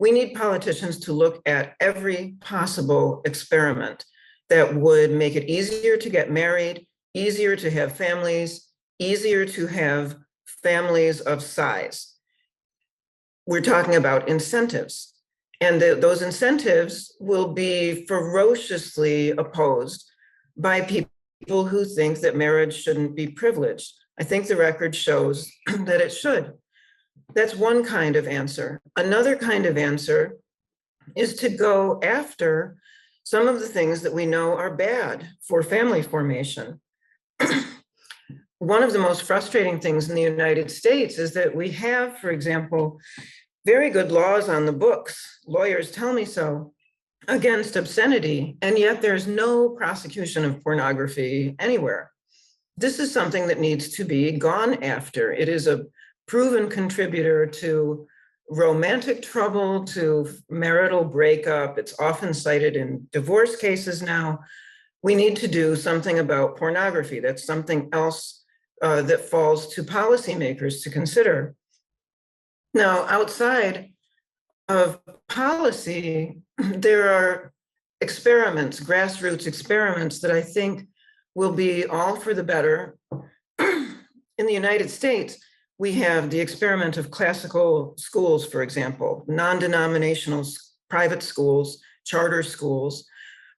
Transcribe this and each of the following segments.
We need politicians to look at every possible experiment that would make it easier to get married, easier to have families, easier to have families of size. We're talking about incentives, and those incentives will be ferociously opposed by people who think that marriage shouldn't be privileged. I think the record shows that it should. That's one kind of answer. Another kind of answer is to go after some of the things that we know are bad for family formation. One of the most frustrating things in the United States is that we have, for example, very good laws on the books, lawyers tell me so, against obscenity, and yet there's no prosecution of pornography anywhere. This is something that needs to be gone after. It is a proven contributor to romantic trouble, to marital breakup. It's often cited in divorce cases now. We need to do something about pornography. That's something else that falls to policymakers to consider. Now, outside of policy, there are experiments, grassroots experiments that I think will be all for the better. In the United States, we have the experiment of classical schools, for example, non-denominational private schools, charter schools,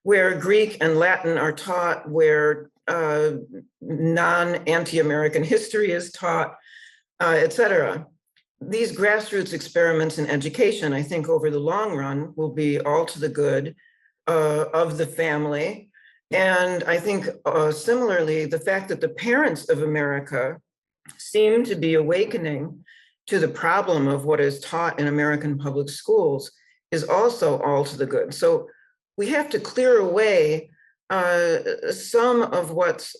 where Greek and Latin are taught, where non-anti-American history is taught, et cetera. These grassroots experiments in education, I think over the long run, will be all to the good of the family. And I think similarly, the fact that the parents of America seem to be awakening to the problem of what is taught in American public schools is also all to the good. So we have to clear away some of what's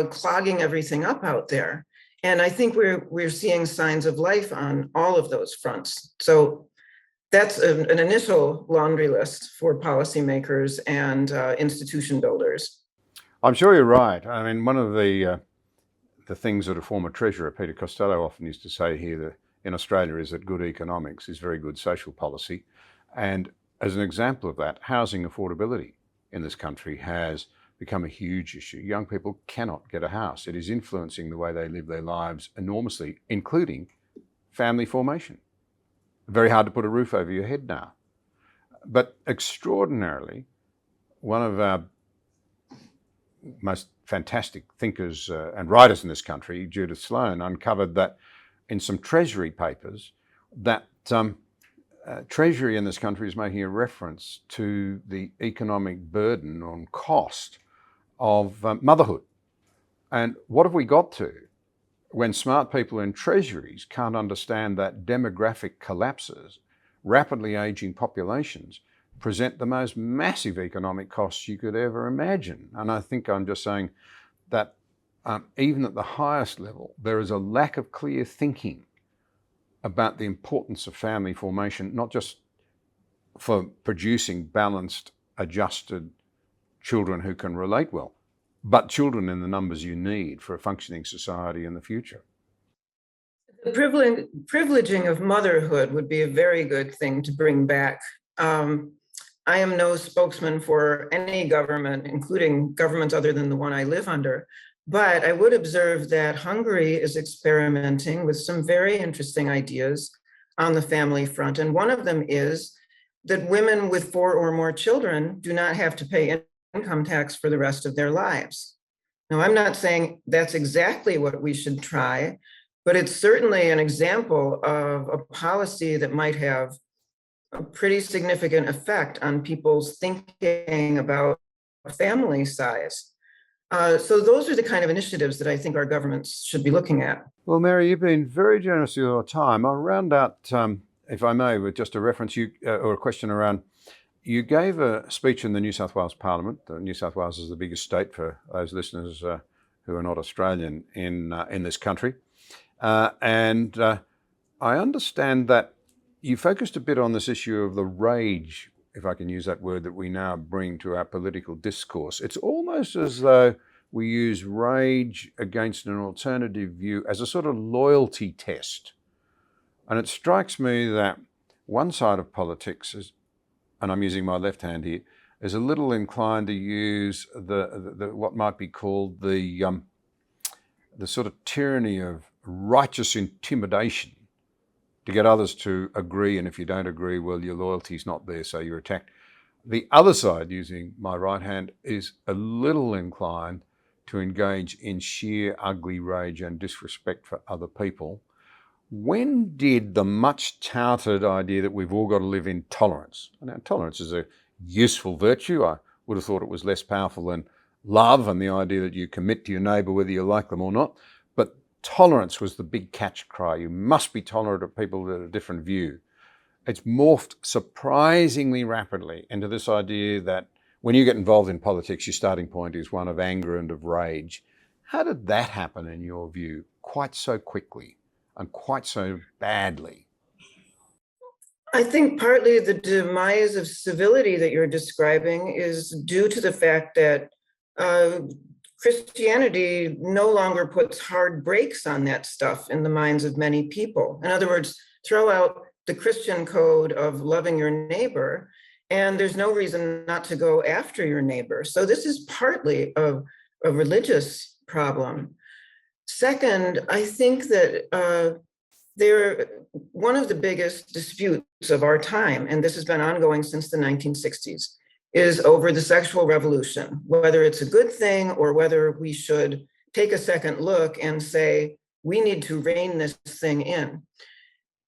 clogging everything up out there. And I think we're seeing signs of life on all of those fronts. So that's an initial laundry list for policymakers and institution builders. I'm sure you're right. I mean, one of the things that a former treasurer, Peter Costello, often used to say here in Australia is that good economics is very good social policy. And as an example of that, housing affordability in this country has become a huge issue. Young people cannot get a house. It is influencing the way they live their lives enormously, including family formation. Very hard to put a roof over your head now. But extraordinarily, one of our most fantastic thinkers and writers in this country, Judith Sloan, uncovered that in some Treasury papers that Treasury in this country is making a reference to the economic burden on cost of motherhood. And what have we got to when smart people in treasuries can't understand that demographic collapses, rapidly aging populations present the most massive economic costs you could ever imagine? And I think I'm just saying that even at the highest level, there is a lack of clear thinking about the importance of family formation, not just for producing balanced, adjusted children who can relate well, but children in the numbers you need for a functioning society in the future. The privileging of motherhood would be a very good thing to bring back. I am no spokesman for any government, including governments other than the one I live under, but I would observe that Hungary is experimenting with some very interesting ideas on the family front. And one of them is that women with 4 or more children do not have to pay income tax for the rest of their lives. Now, I'm not saying that's exactly what we should try, but it's certainly an example of a policy that might have a pretty significant effect on people's thinking about family size. So those are the kind of initiatives that I think our governments should be looking at. Well, Mary, you've been very generous with your time. I'll round out, if I may, with just a reference or a question around, you gave a speech in the New South Wales Parliament. New South Wales is the biggest state for those listeners who are not Australian in this country. And I understand that you focused a bit on this issue of the rage, if I can use that word, that we now bring to our political discourse. It's almost as though we use rage against an alternative view as a sort of loyalty test. And it strikes me that one side of politics is, and I'm using my left hand here, is a little inclined to use the what might be called the sort of tyranny of righteous intimidation to get others to agree, and if you don't agree, well, your loyalty's not there, so you're attacked. The other side, using my right hand, is a little inclined to engage in sheer ugly rage and disrespect for other people. When did the much touted idea that we've all got to live in tolerance? Now, tolerance is a useful virtue. I would have thought it was less powerful than love and the idea that you commit to your neighbour whether you like them or not. But tolerance was the big catch cry. You must be tolerant of people that have a different view. It's morphed surprisingly rapidly into this idea that when you get involved in politics, your starting point is one of anger and of rage. How did that happen in your view quite so quickly and quite so badly? I think partly the demise of civility that you're describing is due to the fact that Christianity no longer puts hard brakes on that stuff in the minds of many people. In other words, throw out the Christian code of loving your neighbor, and there's no reason not to go after your neighbor. So this is partly a religious problem. Second, I think that one of the biggest disputes of our time, and this has been ongoing since the 1960s, is over the sexual revolution, whether it's a good thing or whether we should take a second look and say, we need to rein this thing in.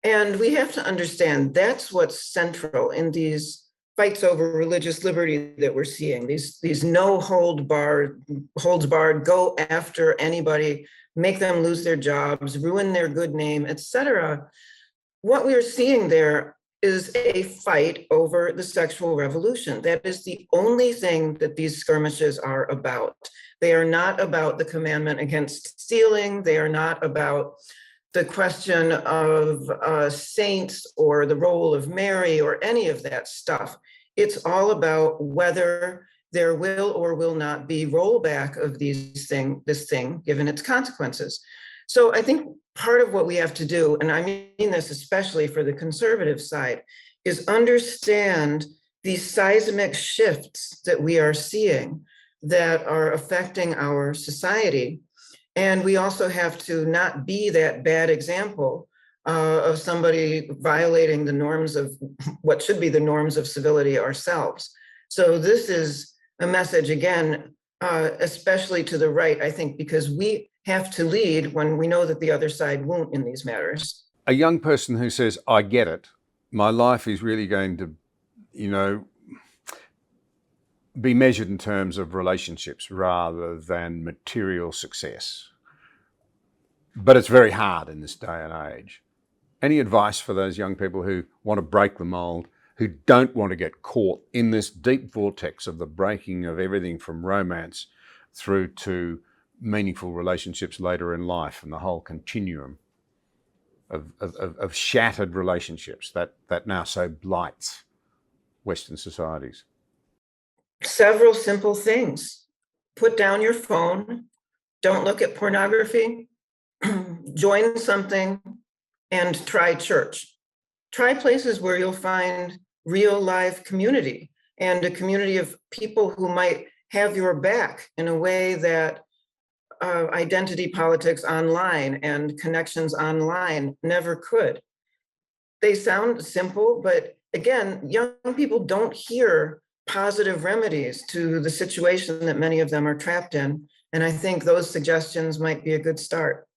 And we have to understand that's what's central in these fights over religious liberty that we're seeing, these no holds barred, go after anybody, make them lose their jobs, ruin their good name, etc. What we're seeing there is a fight over the sexual revolution. That is the only thing that these skirmishes are about. They are not about the commandment against stealing. They are not about the question of saints or the role of Mary or any of that stuff. It's all about whether there will or will not be rollback of this thing, given its consequences. So I think part of what we have to do, and I mean this especially for the conservative side, is understand these seismic shifts that we are seeing that are affecting our society. And we also have to not be that bad example of somebody violating the norms of what should be the norms of civility ourselves. So this is a message, again, especially to the right, I think, because we have to lead when we know that the other side won't in these matters. A young person who says, I get it, my life is really going to, be measured in terms of relationships rather than material success. But it's very hard in this day and age. Any advice for those young people who want to break the mold, who don't want to get caught in this deep vortex of the breaking of everything from romance through to meaningful relationships later in life and the whole continuum of shattered relationships that now so blights Western societies? Several simple things. Put down your phone. Don't look at pornography. Join something and try church. Try places where you'll find real live community and a community of people who might have your back in a way that identity politics online and connections online never could. They sound simple, but again, young people don't hear positive remedies to the situation that many of them are trapped in. And I think those suggestions might be a good start.